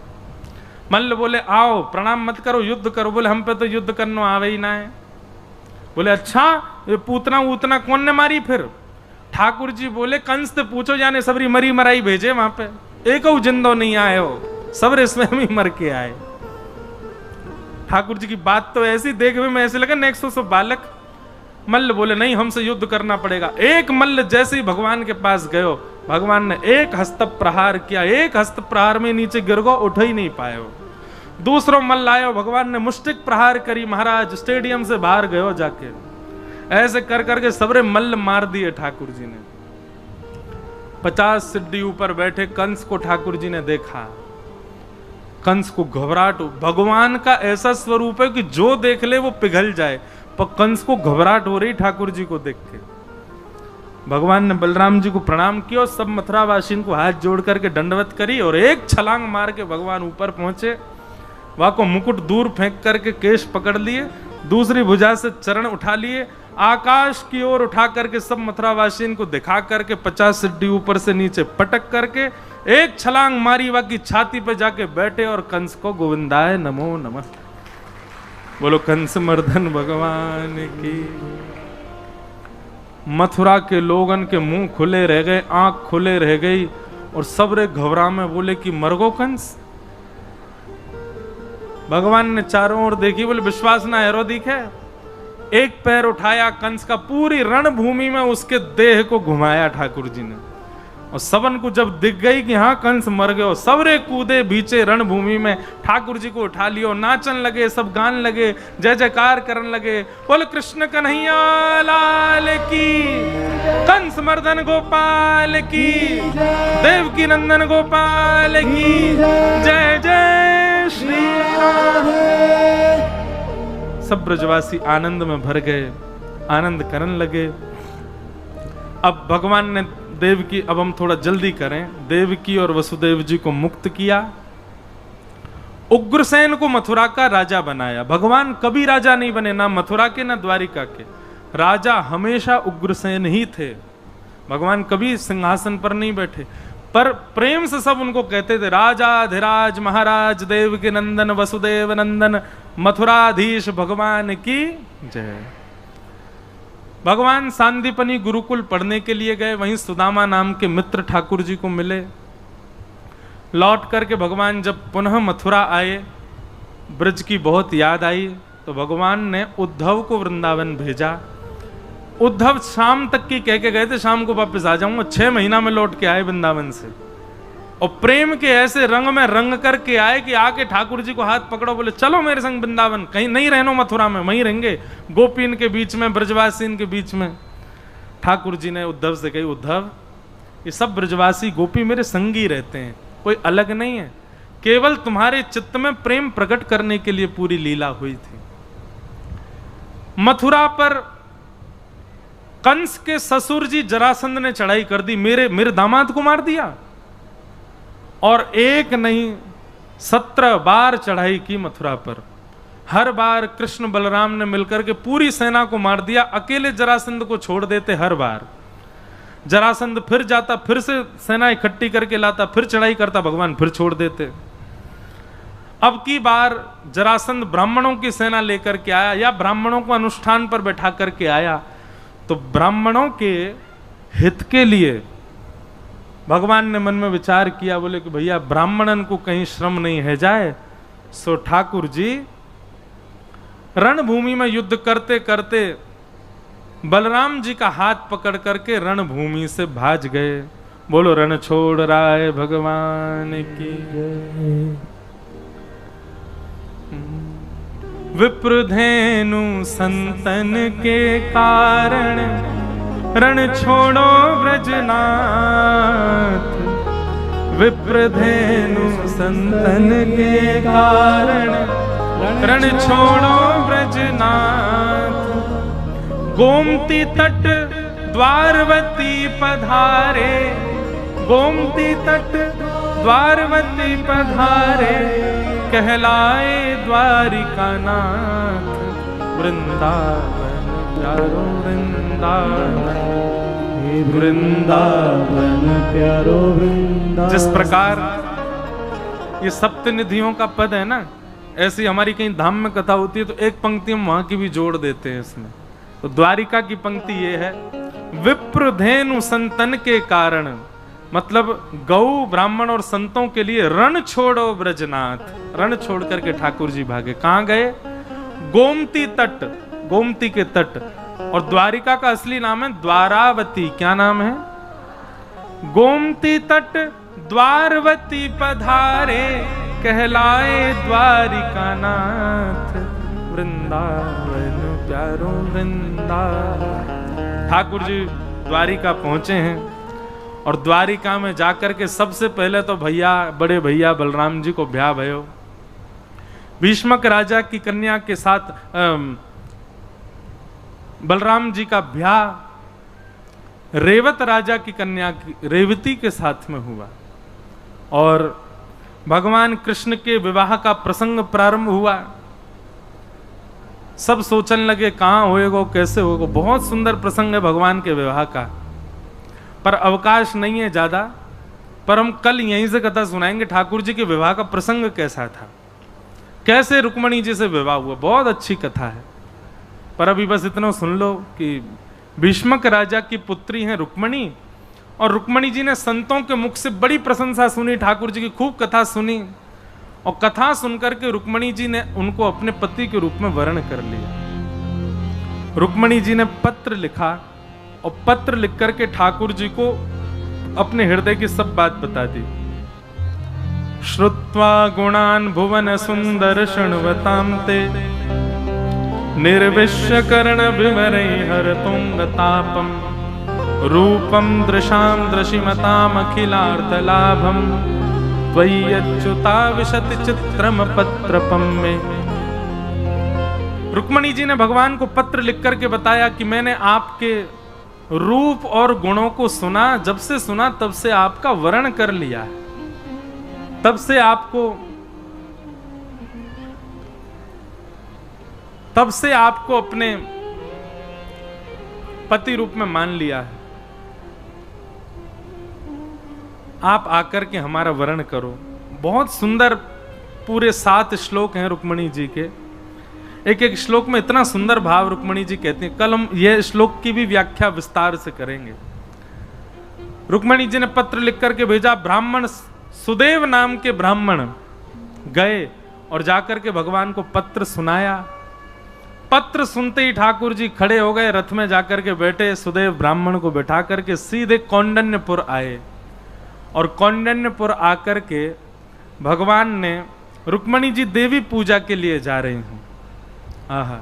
मल्ल बोले आओ प्रणाम मत करो, युद्ध करो। बोले हम पे तो युद्ध करना आवे ही ना है। बोले अच्छा, ये पूतना ऊतना कौन ने मारी फिर? ठाकुर जी बोले कंस से पूछो, जाने सबरी मरी मराई भेजे वहां पे, एक जिंदो नहीं आए हो, सब इसमें ही मर के आए। ठाकुर जी की बात तो ऐसी देखने में ऐसे लगा नेक्स्ट सो बालक। मल्ल बोले नहीं, हमसे युद्ध करना पड़ेगा। एक मल्ल जैसे ही भगवान के पास गयो, भगवान ने एक हस्त प्रहार किया, एक हस्त प्रहार में नीचे गिर गो, उठ ही नहीं पाए। दूसरो मल्ल आयो, भगवान ने मुष्टिक प्रहार करी, महाराज स्टेडियम से बाहर गयो जाके। ऐसे कर करके सबरे मल्ल मार दिए ठाकुर जी ने। 50 सिद्धि ऊपर बैठे कंस को ठाकुर जी ने देखा। कंस को घबराहट, भगवान का ऐसा स्वरूप है कि जो देख ले वो पिघल जाए, पर कंस को घबराहट हो रही ठाकुर जी को देख के। भगवान ने बलराम जी को प्रणाम किया और सब मथुरावासियों को हाथ जोड़ करके दंडवत करी और एक छलांग मार के भगवान ऊपर पहुंचे। वहां को मुकुट दूर फेंक करके केश पकड़ लिए, दूसरी भुजा से चरण उठा लिए, आकाश की ओर उठा करके सब मथुरावासियों को दिखा करके 50 सिद्धि ऊपर से नीचे पटक करके एक छलांग मारी, वहां की छाती पे जाके बैठे और कंस को गोविंदाय नमो नमः। बोलो कंस मर्दन भगवान की। मथुरा के लोगन के मुंह खुले रह गए, आंख खुले रह गई और सबरे घबरा में बोले कि मरगो कंस। भगवान ने चारों ओर देखी, बोले विश्वास ना हेरो दिखे। एक पैर उठाया, कंस का पूरी रणभूमि में उसके देह को घुमाया ठाकुर जी ने, और सबन को जब दिख गई कि हाँ कंस मर गयो, सबरे कूदे बीचे रणभूमि में, ठाकुर जी को उठा लियो, नाचन लगे, सब गान लगे, जय जयकार करने लगे। बोले कृष्ण कन्हैया लाल की, कंस मर्दन गोपाल की, देवकी नंदन गोपाल की, जय जय श्री राम। सब ब्रजवासी आनंद में भर गए, आनंद करने लगे। अब भगवान ने देवकी, अब हम थोड़ा जल्दी करें, देवकी और वसुदेव जी को मुक्त किया। उग्रसेन को मथुरा का राजा बनाया। भगवान कभी राजा नहीं बने, ना मथुरा के ना द्वारिका के। राजा हमेशा उग्रसेन ही थे। भगवान कभी सिंहासन पर नहीं बैठे, पर प्रेम से सब उनको कहते थे राजाधिराज महाराज देवकी नंदन वसुदेव नंदन मथुराधीश भगवान की जय। भगवान सांदीपनी गुरुकुल पढ़ने के लिए गए, वहीं सुदामा नाम के मित्र ठाकुर जी को मिले। लौट करके भगवान जब पुनः मथुरा आए, ब्रज की बहुत याद आई, तो भगवान ने उद्धव को वृंदावन भेजा। उद्धव शाम तक की कह के गए थे, शाम को वापस आ जाऊंगा। 6 महीना में लौट के आए वृंदावन से, और प्रेम के ऐसे रंग में रंग करके आए कि आके ठाकुर जी को हाथ पकड़ो, बोले चलो मेरे संग वृंदावन, कहीं नहीं रहनो मथुरा में, वहीं रहेंगे गोपीन के बीच में, ब्रजवासीन के बीच में। ठाकुर जी ने उद्धव से कही, उद्धव ये सब ब्रजवासी गोपी मेरे संगी रहते हैं, कोई अलग नहीं है, केवल तुम्हारे चित्त में प्रेम प्रकट करने के लिए पूरी लीला हुई थी। मथुरा पर कंस के ससुर जी जरासंध ने चढ़ाई कर दी, मेरे दामाद को मार दिया, और एक नहीं 17 बार चढ़ाई की मथुरा पर। हर बार कृष्ण बलराम ने मिलकर के पूरी सेना को मार दिया, अकेले जरासंध को छोड़ देते। हर बार जरासंध फिर जाता, फिर से सेना इकट्ठी करके लाता, फिर चढ़ाई करता, भगवान फिर छोड़ देते। अब की बार जरासंध ब्राह्मणों की सेना लेकर के आया, या ब्राह्मणों को अनुष्ठान पर बैठा करके आया, तो ब्राह्मणों के हित के लिए भगवान ने मन में विचार किया, बोले कि भैया ब्राह्मणन को कहीं श्रम नहीं है जाए। सो ठाकुर जी रणभूमि में युद्ध करते करते बलराम जी का हाथ पकड़ करके रणभूमि से भाज गए। बोलो रण छोड़ राय भगवान की। विप्रधेनु संतन के कारण, रण छोड़ो ब्रजनाथ। विप्रधेनु संतन के कारण, रण छोड़ो ब्रजनाथ। गोमती तट द्वारवती पधारे, गोमती तट द्वारवती पधारे, कहलाए द्वारिका नाथ। वृंदावन प्यारो वृंदावन, वृंदावन प्यारो वृंदावन। जिस प्रकार ये सप्तनिधियों का पद है ना, ऐसी हमारी कहीं धाम में कथा होती है तो एक पंक्ति हम वहां की भी जोड़ देते हैं इसमें। तो द्वारिका की पंक्ति ये है, विप्रधेनु संतन के कारण, मतलब गौ ब्राह्मण और संतों के लिए रण छोड़ो ब्रजनाथ। रण छोड़ करके ठाकुर जी भागे। कहां गए? गोमती तट, गोमती के तट। और द्वारिका का असली नाम है द्वारावती। क्या नाम है? गोमती तट द्वारवती पधारे, कहलाए द्वारिका नाथ। वृंदावन प्यारो वृंदावन। ठाकुर जी द्वारिका पहुंचे हैं और द्वारिका में जाकर के सबसे पहले तो भैया, बड़े भैया बलराम जी को ब्याह भयो। भीष्मक राजा की कन्या के साथ बलराम जी का ब्याह रेवत राजा की कन्या रेवती के साथ में हुआ और भगवान कृष्ण के विवाह का प्रसंग प्रारंभ हुआ। सब सोचने लगे कहां होएगा, कैसे होएगा। बहुत सुंदर प्रसंग है भगवान के विवाह का, पर अवकाश नहीं है ज्यादा। पर हम कल यहीं से कथा सुनाएंगे ठाकुर जी के विवाह का प्रसंग कैसा था, कैसे रुक्मणी जी से विवाह हुआ। बहुत अच्छी कथा है। पर अभी बस इतना सुन लो कि भीष्मक राजा की पुत्री हैं रुक्मणी, और रुक्मणी जी ने संतों के मुख से बड़ी प्रशंसा सुनी, ठाकुर जी की खूब कथा सुनी, और कथा सुनकर के रुक्मणी जी ने उनको अपने पति के रूप में वर्ण कर लिया। रुक्मणी जी ने पत्र लिखा और पत्र लिख करके ठाकुर जी को अपने हृदय की सब बात बता दी। श्रुत्वा गुणान भुवन सुंदर शृण्वतां ते, निर्विश्य कर्ण विवरै हरतुंगतापम, रूपम दृशाम दृशिमताम अखिलार्थ लाभम, त्वय्यच्युता विशति चित्रम पत्रपम में। रुक्मणी जी ने भगवान को पत्र लिख करके बताया कि मैंने आपके रूप और गुणों को सुना, जब से सुना तब से आपका वर्ण कर लिया है, तब से आपको अपने पति रूप में मान लिया है। आप आकर के हमारा वर्ण करो। बहुत सुंदर पूरे 7 श्लोक हैं रुक्मणी जी के। एक एक श्लोक में इतना सुंदर भाव रुक्मणी जी कहते हैं। कल हम यह श्लोक की भी व्याख्या विस्तार से करेंगे। रुक्मणी जी ने पत्र लिख करके भेजा। ब्राह्मण सुदेव नाम के ब्राह्मण गए और जाकर के भगवान को पत्र सुनाया। पत्र सुनते ही ठाकुर जी खड़े हो गए, रथ में जाकर के बैठे, सुदेव ब्राह्मण को बैठा करके सीधे कौंडन्यपुर आए। और कौंडन्यपुर आकर के भगवान ने, रुक्मणी जी देवी पूजा के लिए जा रही हूं। आहा,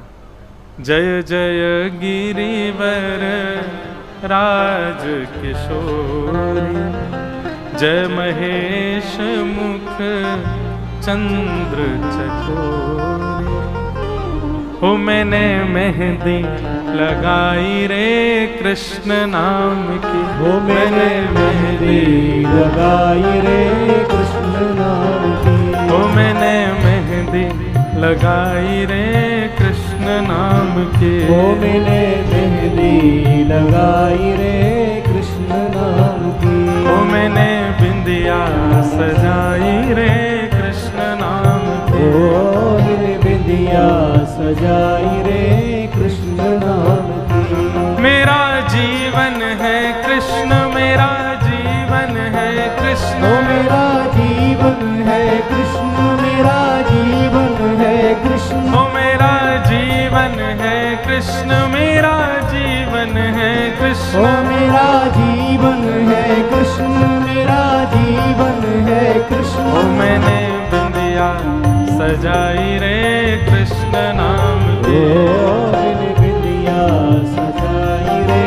जय जय गिरिवर राज किशोरी, जय महेश मुख चंद्र चकोरी। हो मैंने मेहंदी लगाई रे कृष्ण नाम की, हो मैंने मेहंदी लगाई रे कृष्ण नाम की, हो मैंने मेहंदी लगाई रे कृष्ण नाम की, हो मैंने मेहंदी लगाई रे कृष्ण नाम की, हो मैंने बिंदिया सजाई रे कृष्ण नाम की, हो मैंने बिंदिया सजाई रे कृष्ण नाम की। मेरा जीवन है कृष्ण, मेरा जीवन है कृष्ण, मेरा जीवन है कृष्ण, मेरा जीवन है कृष्ण, ओ मेरा जीवन है कृष्ण, मेरा जीवन है कृष्ण, ओ मेरा जीवन है कृष्ण, मेरा जीवन है कृष्ण। ओ मैंने बिंदिया सजाई रे कृष्ण नाम की। मैंने बिंदिया सजाई रे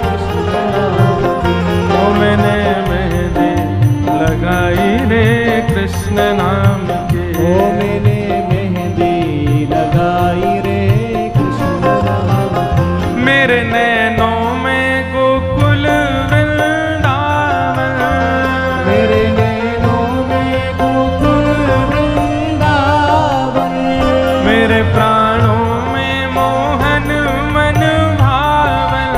कृष्ण नाम की। ओ मैंने मेहंदी लगाई रे कृष्ण नाम की। ओ मैंने मेहंदी लगाई रे कृष्ण नाम की। मेरे नैनों में गोकुल वृंदावन, मेरे नैनों में गोकुल वृंदावन। मेरे प्राणों में मोहन मन भावन,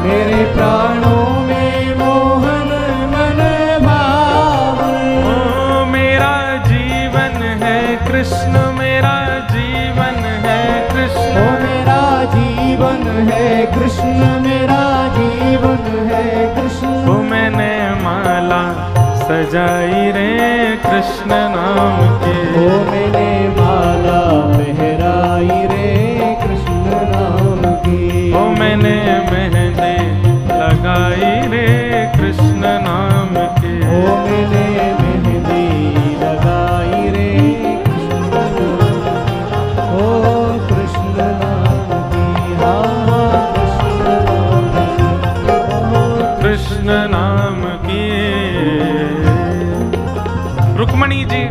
मेरे प्राणों में मोहन मन भावन। ओ मेरा जीवन है कृष्ण, मेरा जीवन है कृष्ण। ओ मेरा जीवन है कृष्ण, मेरा जीवन है कृष्ण। ओ मैंने माला सजाई रे कृष्ण नाम की। ओ मैंने माला पहराई रे कृष्ण नाम की। ओ मैंने मेहंदी लगाई रे कृष्ण नाम की। ओ मैंने मेहंदी लगाई रे कृष्ण नाम की। ओ कृष्ण नाम की। हाँ कृष्ण नाम की। कृष्ण नाम की। रुक्मणी जी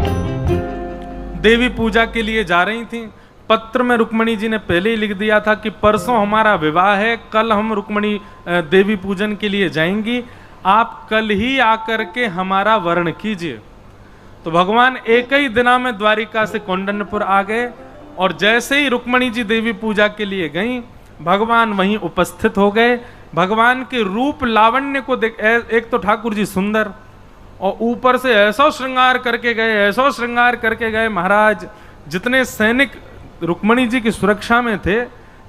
देवी पूजा के लिए जा रही थी। पत्र में रुक्मणी जी ने पहले ही लिख दिया था कि परसों हमारा विवाह है, कल हम रुक्मणी देवी पूजन के लिए जाएंगी, आप कल ही आकर के हमारा वर्ण कीजिए। तो भगवान एक ही दिना में द्वारिका से कौंडन्यपुर आ गए और जैसे ही रुक्मणी जी देवी पूजा के लिए गईं, भगवान वहीं उपस्थित हो गए। भगवान के रूप लावण्य को देख, एक तो ठाकुर जी सुंदर और ऊपर से ऐसा श्रृंगार करके गए, ऐसा श्रृंगार करके गए, महाराज जितने सैनिक रुक्मणी जी की सुरक्षा में थे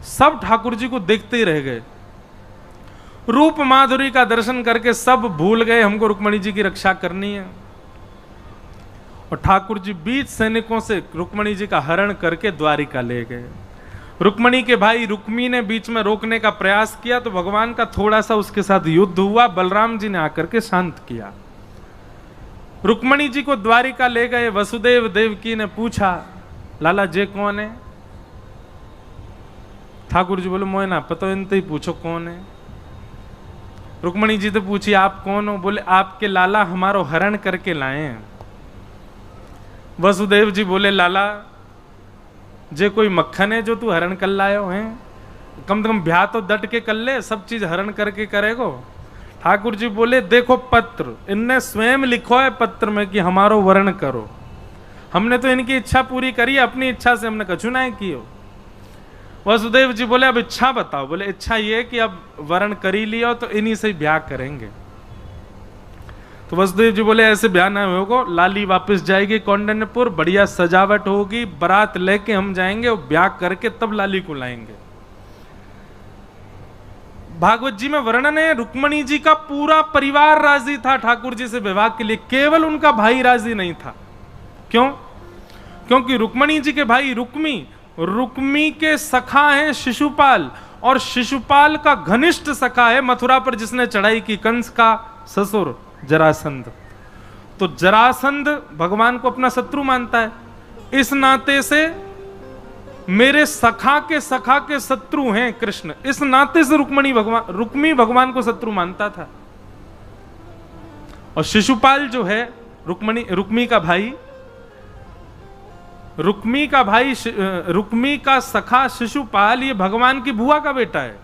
सब ठाकुर जी को देखते ही रह गए। रूप माधुरी का दर्शन करके सब भूल गए हमको रुक्मणी जी की रक्षा करनी है। और ठाकुर जी बीच सैनिकों से रुक्मणी जी का हरण करके द्वारिका ले गए। रुक्मणी के भाई रुक्मी ने बीच में रोकने का प्रयास किया तो भगवान का थोड़ा सा उसके साथ युद्ध हुआ, बलराम जी ने आकर के शांत किया। रुक्मणी जी को द्वारिका ले गए। वसुदेव देवकी ने पूछा, लाला जे कौन है? ठाकुर जी बोले, मोए ना पता, इनते ही पूछो कौन है। रुक्मणी जी तो पूछी, आप कौन हो? बोले, आपके लाला हमारो हरण करके लाए हैं। वसुदेव जी बोले, लाला जे कोई मक्खन है जो तू हरण कर लायो है? कम से कम ब्याह तो डट के कर ले, सब चीज हरण करके करेगो। ठाकुर जी बोले, देखो पत्र इनने स्वयं लिखो है पत्र में कि हमारो वर्ण करो। हमने तो इनकी इच्छा पूरी करी, अपनी इच्छा से हमने कछु ना कियो। वसुदेव जी बोले, अब इच्छा बताओ। बोले, इच्छा ये कि अब वर्ण करी लियो तो इन्हीं से ब्याह करेंगे। तो वसुदेव जी बोले, ऐसे ब्याह ना होगा, लाली वापस जाएगी कौंडन्यपुर, बढ़िया सजावट होगी, बारात लेके हम जाएंगे और ब्याह करके तब लाली को लाएंगे। भागवत जी में वर्णन है, रुक्मणी जी का पूरा परिवार राजी था ठाकुर जी से विवाह के लिए, केवल उनका भाई राजी नहीं था। क्यों? क्योंकि रुक्मणी जी के भाई रुक्मी के सखा हैं शिशुपाल, और शिशुपाल का घनिष्ठ सखा है मथुरा पर जिसने चढ़ाई की, कंस का ससुर जरासंध। तो जरासंध भगवान को अपना शत्रु मानता है, इस नाते से मेरे सखा के शत्रु हैं कृष्ण, इस नाते से रुक्मी भगवान को शत्रु मानता था। और शिशुपाल जो है रुक्मी का भाई, रुक्मी का सखा शिशुपाल, ये भगवान की बुआ का बेटा है।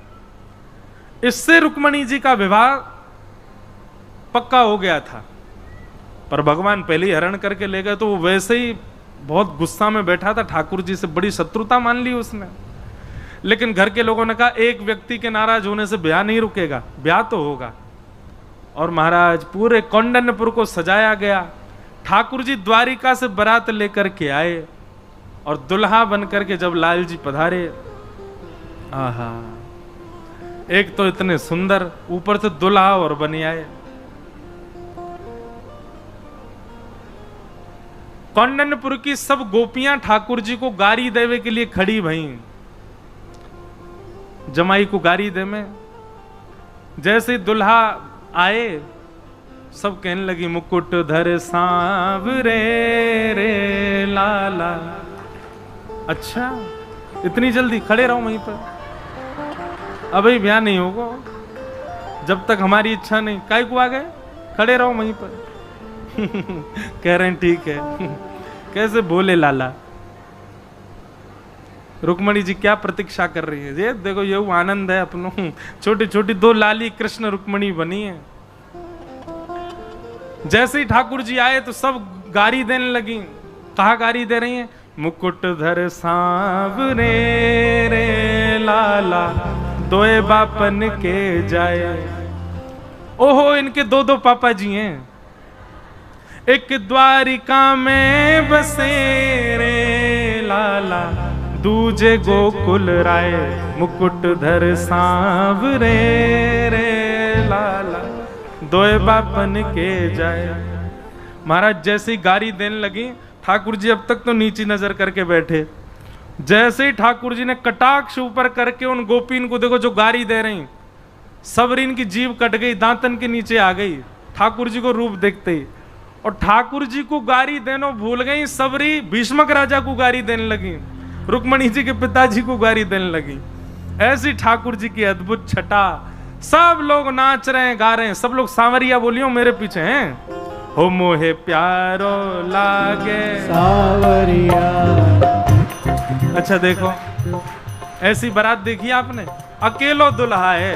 इससे रुक्मणी जी का विवाह पक्का हो गया था, पर भगवान पहले ही हरण करके ले गए। तो वो वैसे ही बहुत गुस्सा में बैठा था, ठाकुर जी से बड़ी शत्रुता मान ली उसने। लेकिन घर के लोगों ने कहा, एक व्यक्ति के नाराज होने से ब्याह नहीं रुकेगा, ब्याह तो होगा। और महाराज पूरे कौंडन्यपुर को सजाया गया। ठाकुर जी द्वारिका से बारात लेकर के आए और दुल्हा बनकर के जब लाल जी पधारे, आहा, एक तो इतने सुंदर, ऊपर से दुल्हा और बनी आए। कौंडन्यपुर की सब गोपियां ठाकुर जी को गारी देवे के लिए खड़ी भई, जमाई को गारी दे में। जैसे दुल्हा आए, सब कहने लगी मुकुट धर सांवरे रे लाला। अच्छा इतनी जल्दी? खड़े रहो वहीं पर, अभी ब्याह नहीं होगा जब तक हमारी इच्छा नहीं। काय को आ गए? खड़े रहो वहीं पर। कह रहे हैं ठीक है। कैसे बोले लाला। रुक्मणी जी क्या प्रतीक्षा कर रही है? ये देखो ये आनंद है अपनों, छोटी छोटी दो लाली कृष्ण रुक्मणी बनी है। जैसे ही ठाकुर जी आए तो सब गारी देने लगी। कहा गारी दे रही हैं? मुकुट धर सांवरे रे लाला, दोए बापन के जाए। ओहो इनके दो दो पापा जी हैं। एक द्वारिका में बसे रे लाला, दूजे गोकुल राय, मुकुट धर सांवरे रे लाला, दोए बापन के जाए। महाराज जैसे ही गारी देने लगी, ठाकुर जी अब तक तो नीची नजर करके बैठे, जैसे ही ठाकुर जी ने कटाक्ष ऊपर करके उन गोपीन को देखो जो गारी दे रही, सबरीन की जीभ कट गई, दांतन के नीचे आ गई ठाकुर जी को रूप देखते ही। और ठाकुर जी को गारी देनो भूल गई सबरी, भीष्मक राजा को गारी देने लगी, रुक्मणी जी के पिताजी को गारी देने lगी। ऐसी ठाकुर जी की अद्भुत छटा। सब लोग नाच रहे हैं, गा रहे हैं, सब लोग सांवरिया बोलियो मेरे पीछे हैं। हो मोहे प्यारो लागे सांवरिया। अच्छा देखो ऐसी बारात देखी आपने? अकेलो दुल्हा है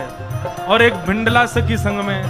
और एक भिंडला सखी संग में।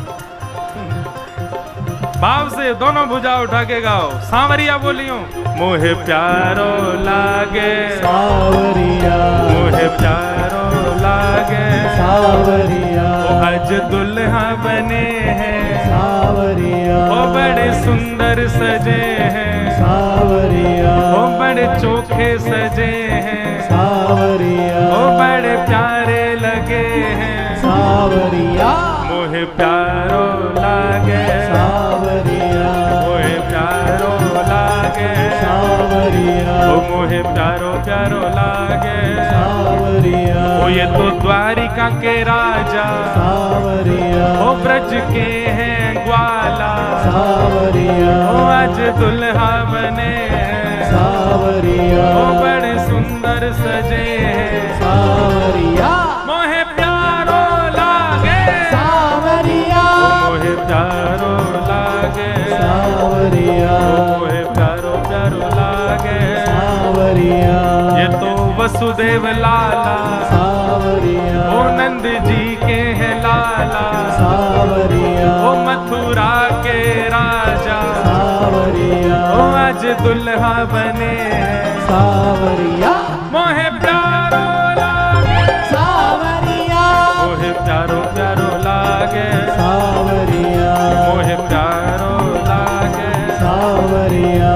भाव से दोनों भुजा उठा के गाओ, सांवरिया बोलियो। मोहे प्यारो लागे सांवरिया, मोहे प्यारो लागे सांवरिया, आज दुल्हा बने हैं सांवरिया, ओ बड़े सुंदर सजे हैं सांवरिया, ओ बड़े चोखे सजे हैं सांवरिया, ओ बड़े प्यारे लगे हैं सांवरिया, मोहे प्यारो लागे सांवरिया, मोहे प्यारो लागे सांवरिया, ओ मोहे प्यारो प्यारो लागे सांवरिया, ओ ये तो द्वारिका के राजा सांवरिया, ओ ब्रज के हैं ग्वाला सांवरिया, ओ आज दुल्हा बने हैं सांवरिया, ओ बड़े सुंदर सजे हैं सांवरिया, मोहे प्यारो लागे सांवरिया, मोहे प्यारो लागे सांवरिया, मोहे प्यारो प्यारो लागे सांवरिया, ये तो वसुदेव लाला सांवरिया, ओ नंद जी के हैं लाला सांवरिया, ओ मथुरा के राजा सांवरिया, ओ आज दुल्हा बने हैं सांवरिया, मोहे प्यारो लागे सांवरिया, मोहे प्यारो प्यारो लागे सांवरिया, मोहे प्यारो लागे। सांवरिया।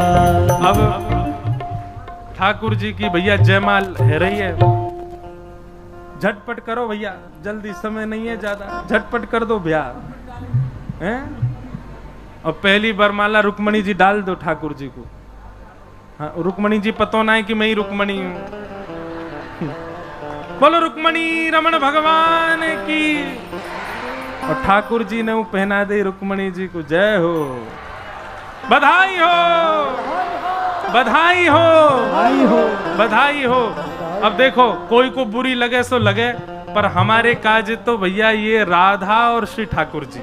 अब ठाकुर जी की भैया जयमाल है रही है, झटपट करो भैया, जल्दी समय नहीं है ज्यादा, झटपट कर दो ब्याह हैं। और पहली बरमाला रुक्मणी जी डाल दो ठाकुर जी को। हाँ, रुक्मणी जी पतो ना है कि मैं ही रुक्मणी हूं। बोलो रुक्मणी रमण भगवान की। और ठाकुर जी ने वो पहना दे रुक्मणी जी को। जय हो, बधाई हो, बधाई हो, आई हो, बधाई हो। अब देखो कोई को बुरी लगे सो लगे, पर हमारे काज तो भैया ये राधा और श्री ठाकुर जी,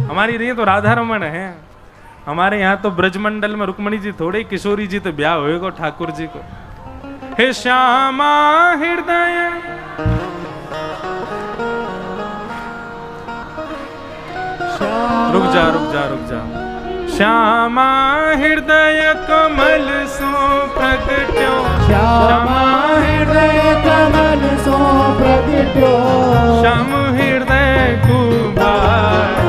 हमारी नहीं तो राधा रमन है। हमारे यहाँ तो ब्रजमंडल में रुक्मणी जी थोड़े, किशोरी जी तो ब्याह होएगा ठाकुर जी को। हे श्यामा हृदय रुक जा रुक जा रुक जा। श्यामा हृदय कमल सो प्रगट्यो, श्यामा हृदय कमल सो प्रगट्यो, श्याम हृदय कुबार,